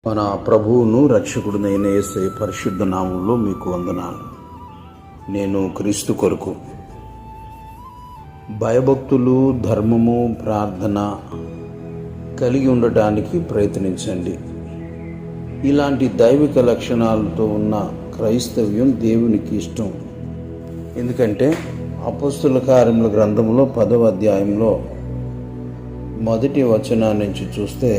మన ప్రభువును రక్షకుడునైన యేసయ్య పరిశుద్ధ నామంలో మీకు వందనాలు. నేను క్రీస్తు కొరకు భయభక్తులు, ధర్మము, ప్రార్థన కలిగి ఉండటానికి ప్రయత్నించండి. ఇలాంటి దైవిక లక్షణాలతో ఉన్న క్రైస్తవ్యం దేవునికి ఇష్టం. ఎందుకంటే అపోస్తుల కార్యముల గ్రంథంలో 10వ అధ్యాయంలో మొదటి వచనం నుంచి చూస్తే,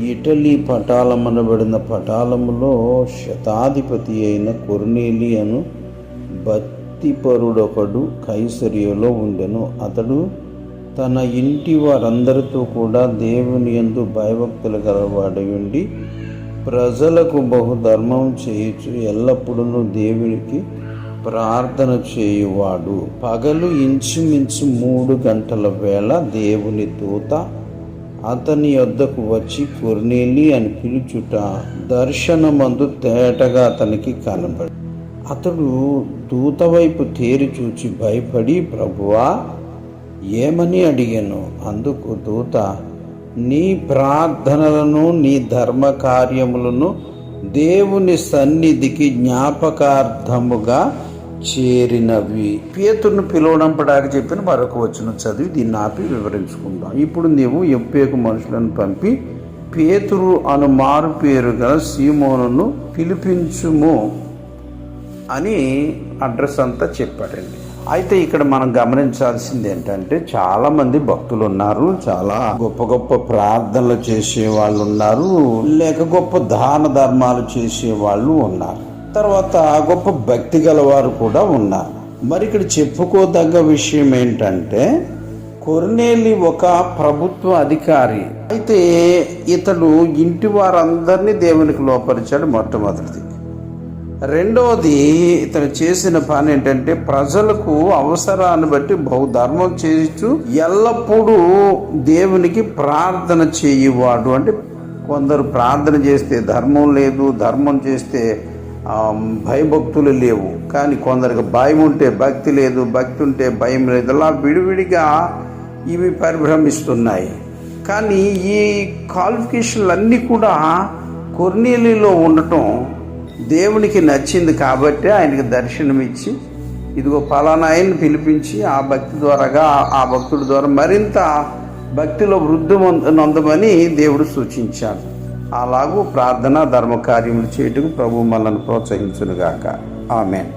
ఇటలీ పటాలమనబడిన పటాలములో శతాధిపతి అయిన కొర్నేలి అను భక్తిపరుడొకడు కైసరియలో ఉండెను. అతడు తన ఇంటి వారందరితో కూడా దేవుని యందు భయభక్తులు గలవాడై ఉండి ప్రజలకు బహుధర్మం చేయుచు ఎల్లప్పుడూ దేవునికి ప్రార్థన చేయువాడు. పగలు ఇంచుమించు 3 గంటల వేళ దేవుని దూత అతని యొద్దకు వచ్చి కొర్నేలి అని పిలుచుట దర్శనమందు తేటగా అతనికి కనబడి, అతడు దూత వైపు తేరి చూచి భయపడి, ప్రభువా ఏమని అడిగాను. అందుకు దూత, నీ ప్రార్థనలను నీ ధర్మ కార్యములను దేవుని సన్నిధికి జ్ఞాపకార్థముగా చేరినవి. పేతురును పిలువడంపడానికి చెప్పిన మరొక వచనం చదివి దీన్ని ఆపి వివరించుకుందాం. ఇప్పుడు నీవు యొప్పేకు మనుషులను పంపి పేతురు అను మారు పేరు గల సీమోనును పిలిపించుము అని అడ్రస్ అంతా చెప్పాడండి. అయితే ఇక్కడ మనం గమనించాల్సింది ఏంటంటే, చాలా మంది భక్తులు ఉన్నారు, చాలా గొప్ప గొప్ప ప్రార్థనలు చేసే వాళ్ళు ఉన్నారు, లేక గొప్ప దాన ధర్మాలు చేసే వాళ్ళు ఉన్నారు, తర్వాత గొప్ప భక్తి గలవారు కూడా ఉన్నారు. మరి ఇక్కడ చెప్పుకోదగ్గ విషయం ఏంటంటే, కొర్నేలి ఒక ప్రభుత్వ అధికారి. అయితే ఇతడు ఇంటి వారందరినీ దేవునికి లోపరిచాడు. మొట్టమొదటిది. రెండవది, ఇతను చేసిన పని ఏంటంటే, ప్రజలకు అవసరాన్ని బట్టి బహుధర్మం చేస్తూ ఎల్లప్పుడూ దేవునికి ప్రార్థన చేయువాడు. అంటే కొందరు ప్రార్థన చేస్తే ధర్మం లేదు, ధర్మం చేస్తే భయభక్తులు లేవు, కానీ కొందరికి భయం ఉంటే భక్తి లేదు, భక్తి ఉంటే భయం లేదు. అలా విడివిడిగా ఇవి పరిభ్రమిస్తున్నాయి. కానీ ఈ క్వాలిఫికేషన్లు అన్నీ కూడా కొర్నేలిలో ఉండటం దేవునికి నచ్చింది. కాబట్టి ఆయనకి దర్శనమిచ్చి, ఇదిగో పలానా ఆయన్ని పిలిపించి ఆ భక్తి ద్వారాగా ఆ భక్తుడి ద్వారా మరింత భక్తిలో వృద్ధి నొందమని దేవుడు సూచించాడు. అలాగూ ప్రార్థన ధర్మ కార్యములు చేయటకు ప్రభు మనల్ని ప్రోత్సహించునుగాక. ఆమేన్.